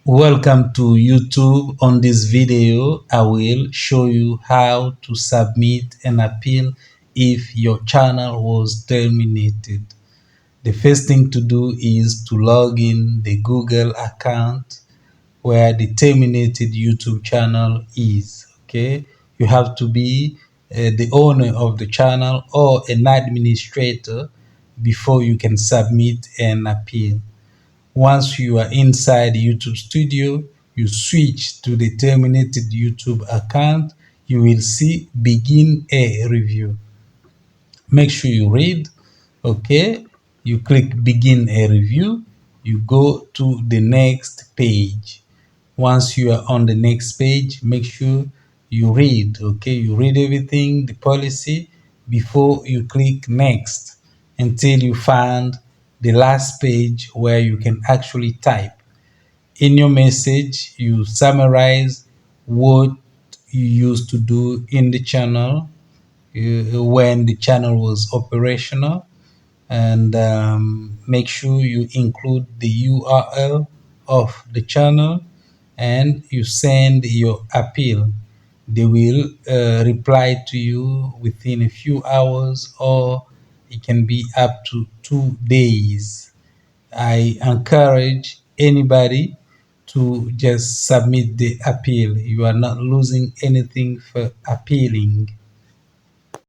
Welcome to YouTube. On this video, I will show you how to submit an appeal if your channel was terminated. The first thing to do is to log in the Google account where the terminated YouTube channel is. Okay, you have to be the owner of the channel or an administrator before you can submit an appeal. Once you are inside YouTube Studio, you switch to the terminated YouTube account. You will see begin a review. Make sure you read. Okay, you click begin a review. You go to the next page. Once you are on the next page, make sure you read. Okay, you read everything, the policy, before you click next until you find the last page where you can actually type. In your message, you summarize what you used to do in the channel when the channel was operational, and make sure you include the URL of the channel and you send your appeal. They will reply to you within a few hours, or it can be up to 2 days. I encourage anybody to just submit the appeal. You are not losing anything for appealing.